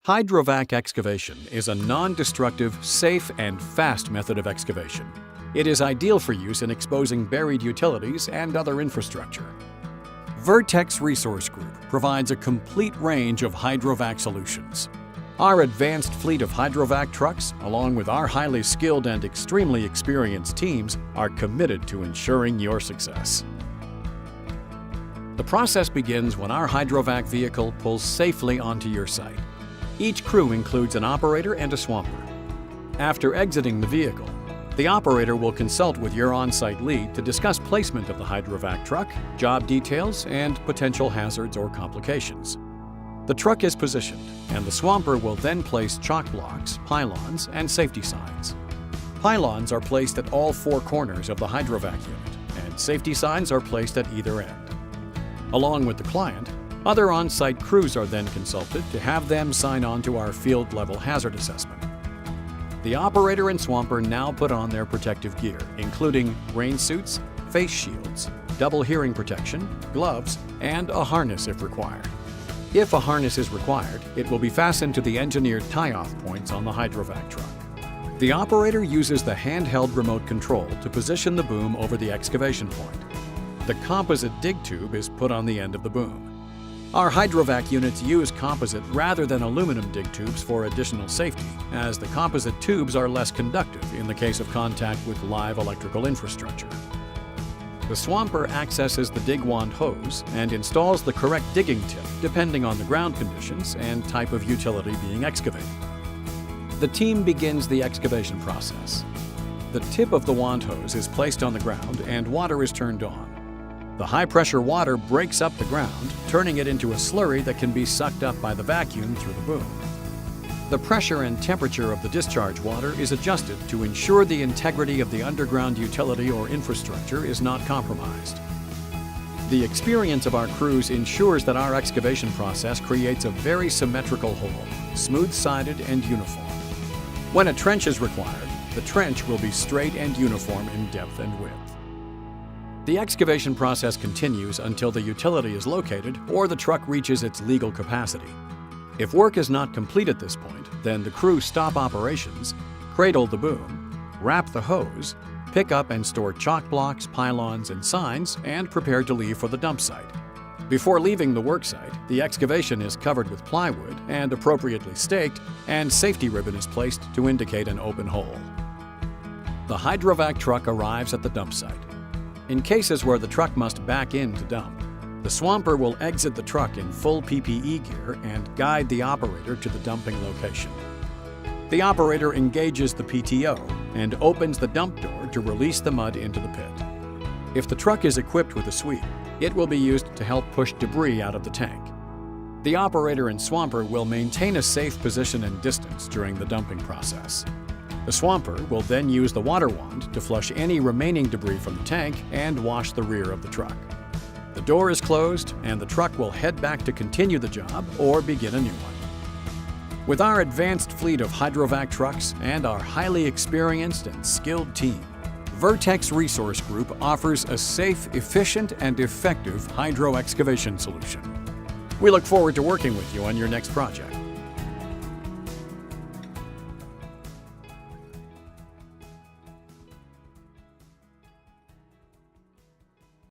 Hydrovac excavation is a non-destructive, safe, and fast method of excavation. It is ideal for use in exposing buried utilities and other infrastructure. Vertex Resource Group provides a complete range of Hydrovac solutions. Our advanced fleet of Hydrovac trucks, along with our highly skilled and extremely experienced teams, are committed to ensuring your success. The process begins when our Hydrovac vehicle pulls safely onto your site. Each crew includes an operator and a swamper. After exiting the vehicle, the operator will consult with your on-site lead to discuss placement of the Hydrovac truck, job details, and potential hazards or complications. The truck is positioned, and the swamper will then place chalk blocks, pylons, and safety signs. Pylons are placed at all four corners of the Hydrovac unit, and safety signs are placed at either end. Along with the client, other on-site crews are then consulted to have them sign on to our field-level hazard assessment. The operator and swamper now put on their protective gear, including rain suits, face shields, double hearing protection, gloves, and a harness if required. If a harness is required, it will be fastened to the engineered tie-off points on the Hydrovac truck. The operator uses the handheld remote control to position the boom over the excavation point. The composite dig tube is put on the end of the boom. Our Hydrovac units use composite rather than aluminum dig tubes for additional safety, as the composite tubes are less conductive in the case of contact with live electrical infrastructure. The swamper accesses the dig wand hose and installs the correct digging tip depending on the ground conditions and type of utility being excavated. The team begins the excavation process. The tip of the wand hose is placed on the ground and water is turned on. The high-pressure water breaks up the ground, turning it into a slurry that can be sucked up by the vacuum through the boom. The pressure and temperature of the discharge water is adjusted to ensure the integrity of the underground utility or infrastructure is not compromised. The experience of our crews ensures that our excavation process creates a very symmetrical hole, smooth-sided and uniform. When a trench is required, the trench will be straight and uniform in depth and width. The excavation process continues until the utility is located or the truck reaches its legal capacity. If work is not complete at this point, then the crew stop operations, cradle the boom, wrap the hose, pick up and store chalk blocks, pylons, and signs, and prepare to leave for the dump site. Before leaving the work site, the excavation is covered with plywood and appropriately staked, and safety ribbon is placed to indicate an open hole. The Hydrovac truck arrives at the dump site. In cases where the truck must back in to dump, the swamper will exit the truck in full PPE gear and guide the operator to the dumping location. The operator engages the PTO and opens the dump door to release the mud into the pit. If the truck is equipped with a sweep, it will be used to help push debris out of the tank. The operator and swamper will maintain a safe position and distance during the dumping process. The swamper will then use the water wand to flush any remaining debris from the tank and wash the rear of the truck. The door is closed and the truck will head back to continue the job or begin a new one. With our advanced fleet of Hydrovac trucks and our highly experienced and skilled team, Vertex Resource Group offers a safe, efficient, and effective hydro excavation solution. We look forward to working with you on your next project.